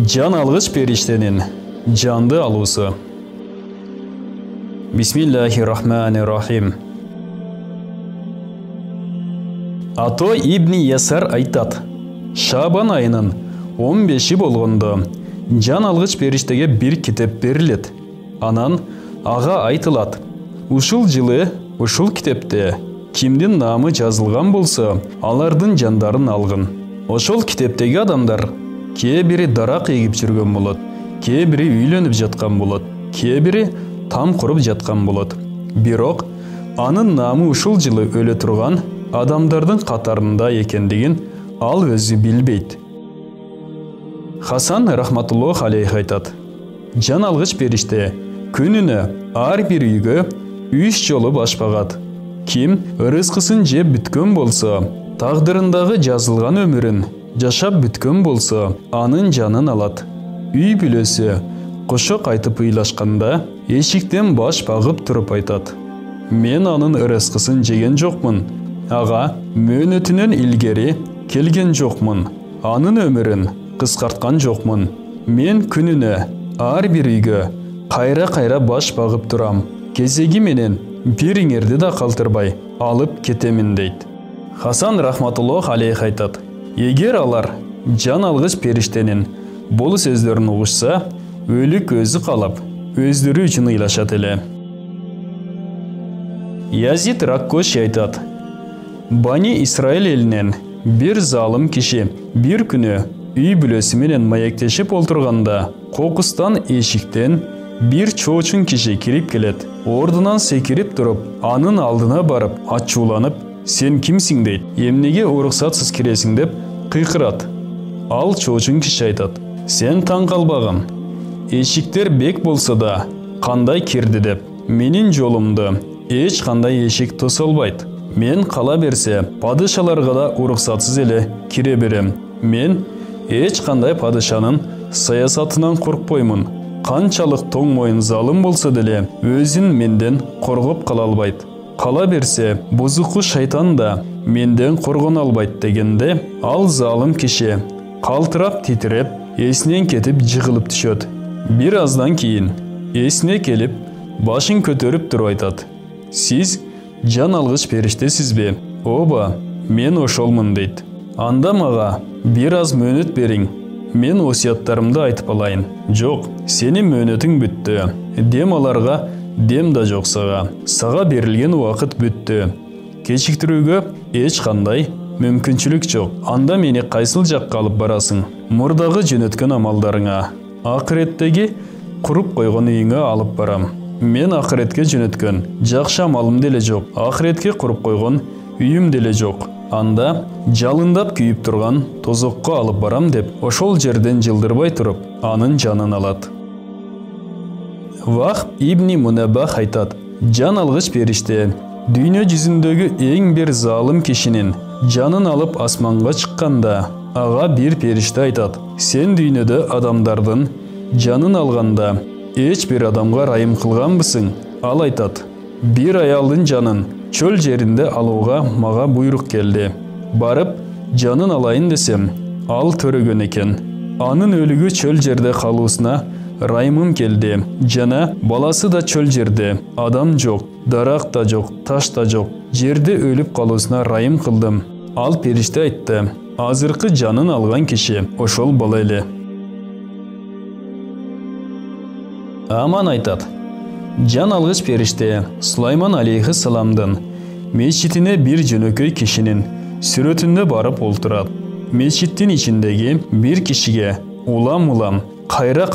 Can algıç periştenin candı alusu. Bismillahirrahmanirrahim. Ato İbni Yasar aytat. Şaban ayının 15'i bolğonda can algıç periştege bir kitap berilet. Anan ağa aytılat. Ушул жылы ушул китепте кимдин намы жазылган болсо, алардын жандарын алгын. Ошол китептеги адамдар кээ бири дарак эгип жүргөн болот, кээ бири үйлөнүп жаткан болот, кээ бири там куруп жаткан болот. Бирок анын намы ушул жылы өлө турган адамдардын катарында экендигин ал өзү билбейт. Хасан рахматуллах алейх айтат. Жан алгыч периште күнүнө ар бир үйгө 3 жолу баш багат. Ким рызкысын жеп бүткөн болсо, тагдырындагы жазылган өмүрүн жашап бүткөн болсо, анын жанын алат. Үй бүлөсү кошо кайтып ыйлашканда, эшиктен баш багып туруп айтат. Мен анын рызкысын жеген жокмун. Ага мөөнөтүнөн илгери келген жокмун. Анын өмүрүн кыскарткан жокмун. Мен күнүнө ар бир үйгө кайра баш багып турам. Кезеги менен бириңерди да калтырбай алып кетемин дейт. Хасан рахматуллах алейх айтат. Эгер алар жан алгыч периштенин бул сөздөрүн угушса, өлүк өзү калап, өздөрү үчүн ыйлашат эле. Язид Раккоши айтат. Бани Исраил элинен бир залым киши бир күнү үй бүлөсү менен маектешип олтурганда, кокустан эшиктен бир чоочун киши кирип келет. Ордунан секирип туруп, анын алдына барып, ачууланып, сен кимсиң дейт. Эмнеге уруксатсыз киресиң деп кыйкырат. Ал чоочун киши айтат. Сен таң калбагын. Эшиктер бек болсо да, кандай кирди деп. Менин жолумду эч кандай эшик тоса албайт. Мен кала берсе, падышаларга да уруксатсыз эле кире берем. Мен эч кандай падышанын саясатынан коркпоймун. Канчалык тоң моюн залым болсо деле, өзүн менден коргоп кала албайт. Кала берсе, бузуку шайтан да менден коргоно албайт дегенде, ал залым киши калтырап титиреп, эсинен кетип жыгылып түшөт. Бир аздан кийин эсине келип, башын көтөрүп туруп айтат. Сиз жан алгыч периштесизби? Оба, мен ошолмун дейт. Анда мага бир аз мөөнөт бериң. Мен осияттарымды айтып алайын. Жок, сенин мөөнөтүң бүттү. Дем аларга дем да жок сага. Сага берилген убакыт бүттү. Кечиктирүүгө эч кандай мүмкүнчүлүк жок. Анда мени кайсыл жакка алып барасың? Мурдагы жөнөткөн амалдарыңа. Акыреттеги куруп койгон үйүңө алып барам. Мен акыретке жөнөткөн жакшы амалым деле жок. Акыретке куруп койгон үйүм деле жок. Анда жалындап күйүп турган тозокко алып барам деп, ошол жерден жылдырбай туруп, анын жанын алат. Вахб ибни Мунаббах айтат. Жан алгыч периште дүйнө жүзүндөгү эң бир залым кишинин жанын алып асманга чыкканда, ага бир периште айтат. Сен дүйнөдө адамдардын жанын алганда эч бир адамга райым кылганбысың? Ал айтат. Бир аялдын жанын чөл жеринде алууга мага буйрук келди. Барып, жанын алайын десем, ал төрөгөн экен. Анын өлүгү чөл жерде калуусуна райымым келди. Жана баласы да чөл жерде. Адам жок, дарак да жок, таш да жок. Жерде өлүп калуусуна райым кылдым. Ал периште айтты. Азыркы жанын алган киши ошол бала эле. Аман айтат. Жан алгыч периште Сулайман алейхиссаламдын мечитине бир жөнөкөй кишинин сүрөтүндө барып олтурат. Мечиттин ичиндеги бир кишиге улам кайра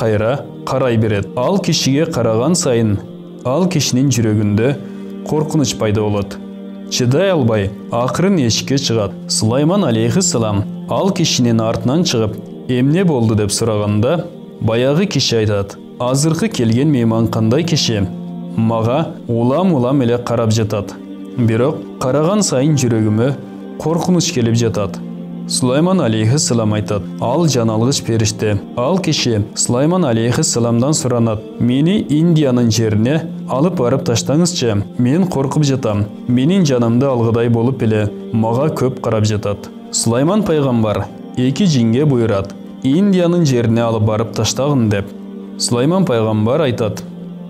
карай берет. Ал кишиге караган сайын ал кишинин жүрөгүндө коркунуч пайда болот. Чыдай албай акырын эшикке чыгат. Сулайман алейхиссалам ал кишинин артынан чыгып, эмне болду деп сураганда, баягы киши айтат. Азыркы келген мейман кандай киши? Мага улам эле карап жатат. Бирок караган сайын жүрөгүмө коркунуч келип жатат. Сулайман алейхиссалам айтат. Ал жан алгыч периште. Ал киши Сулайман алейхиссаламдан суранат. Мени Индиянын жерине алып барып таштаңызчы. Мен коркуп жатам. Менин жанымды алгыдай болуп эле мага көп карап жатат. Сулайман пайгамбар эки жинге буйрат. Индияның жеріне алып барып таштағын деп. Сулайман пайғамбар айтады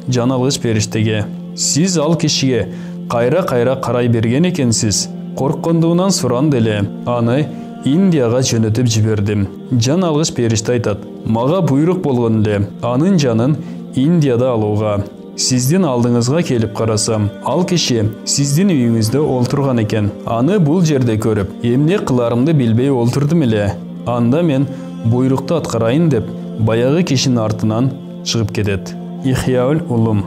жаналғыш періштеге: сіз ал кишиге қайра-қайра қарай берген екенсіз. Қорыққандығынан сұранды эле, аны Индияға жөнөтүп жибердим. Жан алгыч периште айтат: мага буйрук болгон эле анын жанын Индияда алууга. Сиздин алдыңызга келип карасам, ал киши сиздин үйүңүздө олтурган экен. Аны бул жерде көрүп, эмне кыларымды билбей олтурдум эле. Анда мен буйрукту аткарайын деп, баягы кишинин артынан чыгып кетет. Ихяул улум.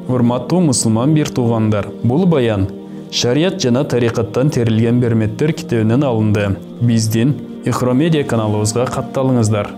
Урматтуу мусулман бир туугандар, бул баян Шарият жана тарикаттан терилген берметтер китебинен алынды. Биздин Ихромедиа каналыбызга катталыңыздар.